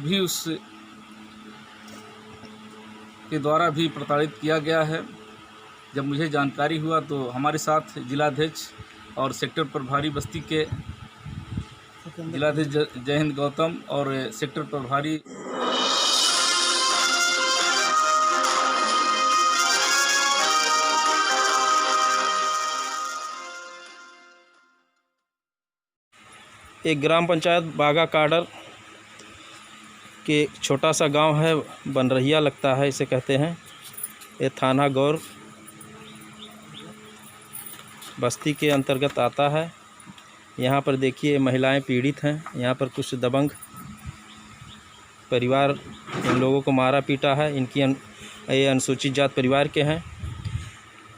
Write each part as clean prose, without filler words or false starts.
भी उस के द्वारा भी प्रताड़ित किया गया है। जब मुझे जानकारी हुआ तो हमारे साथ जिलाध्यक्ष और सेक्टर प्रभारी बस्ती के जिलाध्यक्ष जय हिंद गौतम और सेक्टर प्रभारी एक ग्राम पंचायत बागा काडर के छोटा सा गांव है, बनरहिया लगता है इसे कहते हैं। ये थाना गौर बस्ती के अंतर्गत आता है। यहाँ पर देखिए महिलाएं पीड़ित हैं। यहाँ पर कुछ दबंग परिवार इन लोगों को मारा पीटा है। ये अनुसूचित जात परिवार के हैं।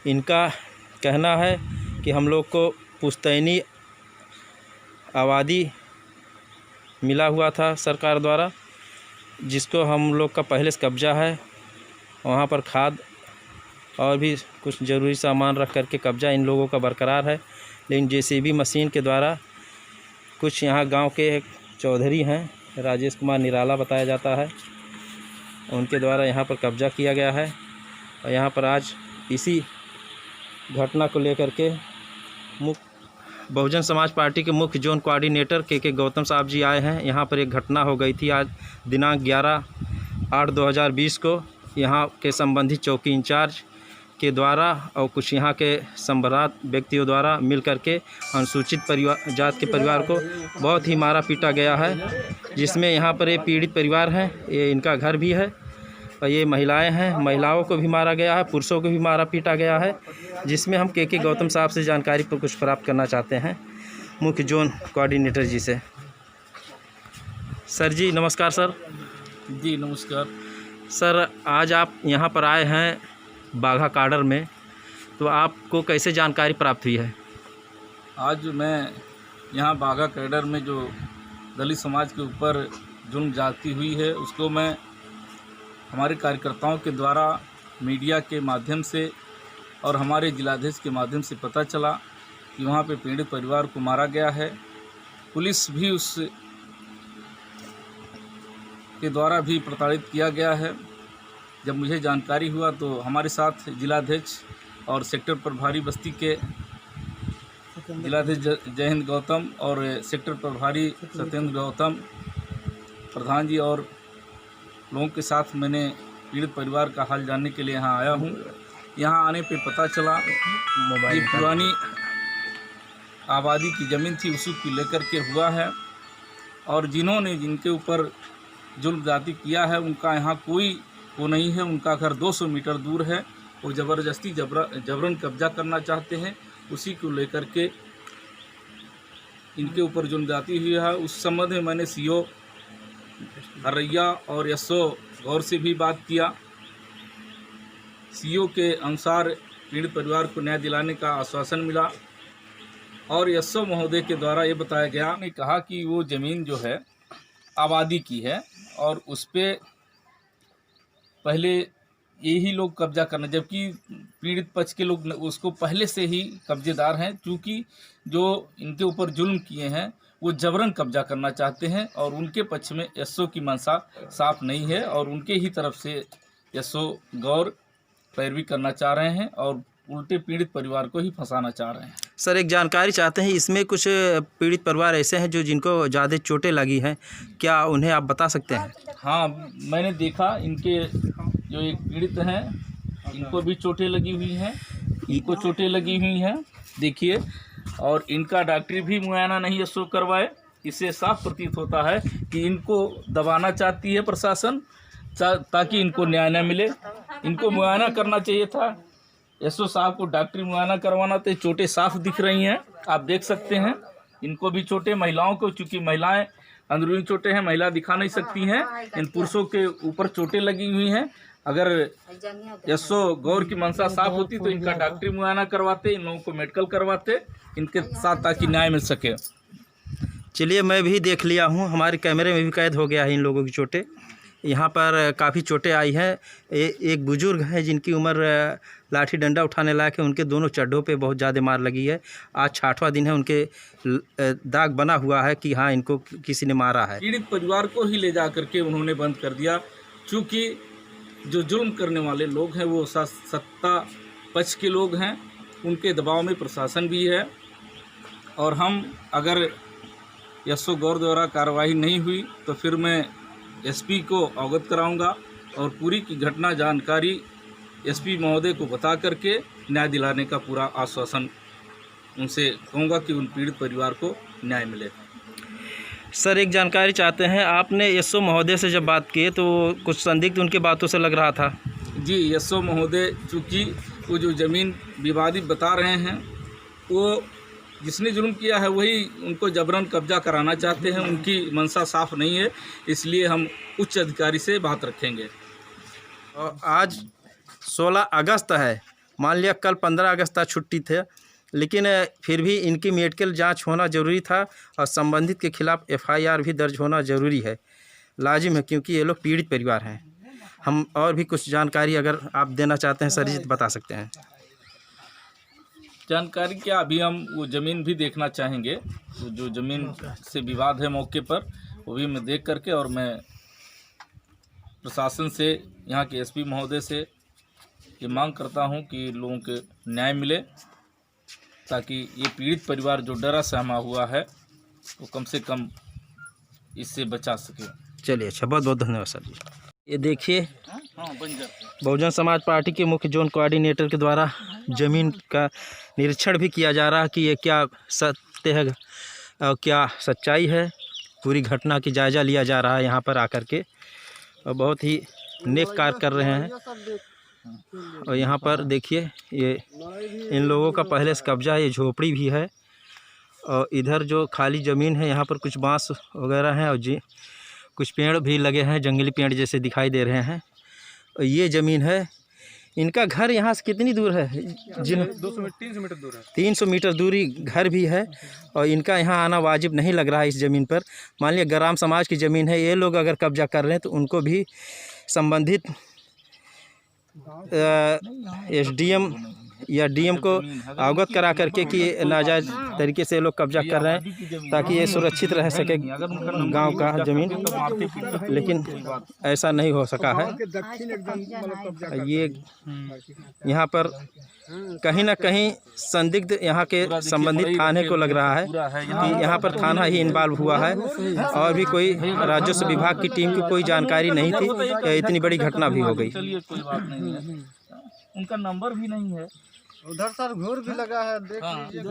इनका कहना है कि हम लोग को पुश्तैनी आबादी मिला हुआ था सरकार द्वारा, जिसको हम लोग का पहले से कब्जा है। वहाँ पर खाद और भी कुछ ज़रूरी सामान रख करके कब्जा इन लोगों का बरकरार है। लेकिन जेसीबी मशीन के द्वारा कुछ यहाँ गांव के एक चौधरी हैं, राजेश कुमार निराला बताया जाता है, उनके द्वारा यहाँ पर कब्जा किया गया है। और यहाँ पर आज इसी घटना को लेकर के बहुजन समाज पार्टी के मुख्य जोन कोऑर्डिनेटर के गौतम साहब जी आए हैं। यहाँ पर एक घटना हो गई थी आज दिनांक 11/8/2020 को। यहाँ के संबंधित चौकी इंचार्ज के द्वारा और कुछ यहाँ के संबरात व्यक्तियों द्वारा मिल करके अनुसूचित जात के परिवार को बहुत ही मारा पीटा गया है, जिसमें यहाँ पर ये पीड़ित परिवार हैं, ये इनका घर भी है और ये महिलाएं हैं। महिलाओं को भी मारा गया है, पुरुषों को भी मारा पीटा गया है, जिसमें हम के गौतम साहब से जानकारी पर कुछ प्राप्त करना चाहते हैं, मुख्य जोन कोऑर्डिनेटर जी से। सर जी नमस्कार। सर जी नमस्कार। सर आज आप यहाँ पर आए हैं बाघा काडर में, तो आपको कैसे जानकारी प्राप्त हुई है? आज मैं यहाँ बाघा काडर में जो दलित समाज के ऊपर जुल्म जाती हुई है उसको मैं हमारे कार्यकर्ताओं के द्वारा मीडिया के माध्यम से और हमारे जिलाध्यक्ष के माध्यम से पता चला कि वहाँ पे पीड़ित परिवार को मारा गया है। पुलिस भी उस के द्वारा भी प्रताड़ित किया गया है। जब मुझे जानकारी हुआ तो हमारे साथ जिलाध्यक्ष और सेक्टर प्रभारी बस्ती के जिलाध्यक्ष जय हिंद गौतम और सेक्टर प्रभारी सत्येंद्र गौतम प्रधान जी और लोगों के साथ मैंने पीड़ित परिवार का हाल जानने के लिए यहाँ आया हूँ। यहाँ आने पे पता चला ये पुरानी आबादी की ज़मीन थी, उसी को लेकर के हुआ है और जिनके ऊपर जुल्म जाती किया है उनका यहाँ कोई वो नहीं है। उनका घर 200 मीटर दूर है। वो ज़बरदस्ती जबरन कब्जा करना चाहते हैं। उसी को लेकर के इनके ऊपर जुल्म जाती हुई है। उस संबंध में मैंने सीओ हरैया और एसओ गौर से भी बात किया। सीओ के अनुसार पीड़ित परिवार को न्याय दिलाने का आश्वासन मिला और एसओ महोदय के द्वारा ये बताया गया, ने कहा कि वो ज़मीन जो है आबादी की है और उस पर पहले यही लोग कब्जा करना, जबकि पीड़ित पक्ष के लोग उसको पहले से ही कब्जेदार हैं। क्योंकि जो इनके ऊपर जुल्म किए हैं वो जबरन कब्जा करना चाहते हैं और उनके पक्ष में एसओ की मंशा साफ नहीं है और उनके ही तरफ से एसओ गौर पैरवी करना चाह रहे हैं और उल्टे पीड़ित परिवार को ही फंसाना चाह रहे हैं। सर एक जानकारी चाहते हैं, इसमें कुछ पीड़ित परिवार ऐसे हैं जिनको ज़्यादा चोटें लगी हैं, क्या उन्हें आप बता सकते हैं? हाँ, मैंने देखा इनके जो एक पीड़ित हैं इनको भी चोटें लगी हुई हैं, इनको चोटें लगी हुई हैं देखिए, और इनका डॉक्टरी भी मुआयना नहीं एसओ करवाए। इससे साफ प्रतीत होता है कि इनको दबाना चाहती है प्रशासन ताकि इनको न्याय न मिले। इनको मुआयना करना चाहिए था, एसओ साहब को डॉक्टरी मुआयना करवाना। तो चोटें साफ दिख रही हैं, आप देख सकते हैं। इनको भी चोटें, महिलाओं को, चूँकि महिलाएं अंदरूनी चोटें हैं, महिला दिखा नहीं सकती हैं, इन पुरुषों के ऊपर चोटें लगी हुई हैं। अगर एसओ गौर की मंशा साफ होती तो इनका डॉक्टरी मुआयना करवाते, इन लोगों को मेडिकल करवाते इनके साथ, ताकि न्याय मिल सके। चलिए मैं भी देख लिया हूँ, हमारे कैमरे में भी कैद हो गया है इन लोगों की चोटें। यहाँ पर काफ़ी चोटें आई हैं। एक बुजुर्ग है जिनकी उम्र लाठी डंडा उठाने लायक है, उनके दोनों चड्ढों पे बहुत ज़्यादा मार लगी है। आज 6वां दिन है, उनके दाग बना हुआ है कि हाँ इनको किसी ने मारा है। पीड़ित परिवार को ही ले जा करके उन्होंने बंद कर दिया, क्योंकि जो जुल्म करने वाले लोग हैं वो सत्ता पक्ष के लोग हैं, उनके दबाव में प्रशासन भी है। और हम अगर एसओ गौर द्वारा कार्रवाई नहीं हुई तो फिर मैं एसपी को अवगत कराऊंगा और पूरी की घटना जानकारी एसपी महोदय को बता करके न्याय दिलाने का पूरा आश्वासन उनसे कहूँगा कि उन पीड़ित परिवार को न्याय मिले। सर एक जानकारी चाहते हैं, आपने एसओ महोदय से जब बात की तो कुछ संदिग्ध उनकी बातों से लग रहा था। जी, एसओ महोदय चूँकि वो जो ज़मीन विवादित बता रहे हैं, वो जिसने जुल्म किया है वही उनको जबरन कब्जा कराना चाहते हैं। उनकी मंशा साफ नहीं है, इसलिए हम उच्च अधिकारी से बात रखेंगे। और आज 16 अगस्त है, मान लिया कल 15 अगस्त तक छुट्टी थे, लेकिन फिर भी इनकी मेडिकल जांच होना ज़रूरी था और संबंधित के खिलाफ एफआईआर भी दर्ज होना ज़रूरी है, लाजिम है, क्योंकि ये लोग पीड़ित परिवार हैं। हम और भी कुछ जानकारी अगर आप देना चाहते हैं सरजीत बता सकते हैं। जानकारी क्या, अभी हम वो ज़मीन भी देखना चाहेंगे, तो जो ज़मीन से विवाद है मौके पर वो भी मैं देख करके, और मैं प्रशासन से, यहाँ के एसपी महोदय से ये मांग करता हूँ कि लोगों के न्याय मिले, ताकि ये पीड़ित परिवार जो डरा सहमा हुआ है वो कम से कम इससे बचा सके। चलिए, अच्छा, बहुत बहुत धन्यवाद सर जी। ये देखिए, बहुजन समाज पार्टी के मुख्य जोन कोऑर्डिनेटर के द्वारा ज़मीन का निरीक्षण भी किया जा रहा है कि ये क्या सत्य है और क्या सच्चाई है। पूरी घटना की जायज़ा लिया जा रहा है यहाँ पर आकर के, और बहुत ही नेक कार्य कर रहे हैं। और यहाँ पर देखिए, ये इन लोगों का पहले से कब्जा है, ये झोपड़ी भी है, और इधर जो खाली ज़मीन है यहाँ पर कुछ बांस वगैरह हैं, और जी कुछ पेड़ भी लगे हैं, जंगली पेड़ जैसे दिखाई दे रहे हैं। और ये ज़मीन है, इनका घर यहाँ से कितनी दूर है? 300 मीटर दूर है। 300 मीटर दूरी घर भी है, और इनका यहाँ आना वाजिब नहीं लग रहा है इस ज़मीन पर। मान लिया ग्राम समाज की ज़मीन है, ये लोग अगर कब्जा कर रहे हैं तो उनको भी संबंधित एसडीएम या डीएम को अवगत करा करके कि नाजायज़ तरीके से लोग कब्जा कर रहे हैं, ताकि ये सुरक्षित रह सके गांव का ज़मीन, लेकिन ऐसा नहीं हो सका है। ये यहाँ पर कहीं ना कहीं संदिग्ध यहाँ के संबंधित थाने को लग रहा है कि यहाँ पर थाना ही इन्वॉल्व हुआ है, और भी कोई राजस्व विभाग की टीम को कोई जानकारी नहीं थी, इतनी बड़ी घटना भी हो गई। चलिए, कोई बात नहीं है, उनका नंबर भी नहीं है। उधर सर घूर भी लगा है, देख हाँ। लीजिए।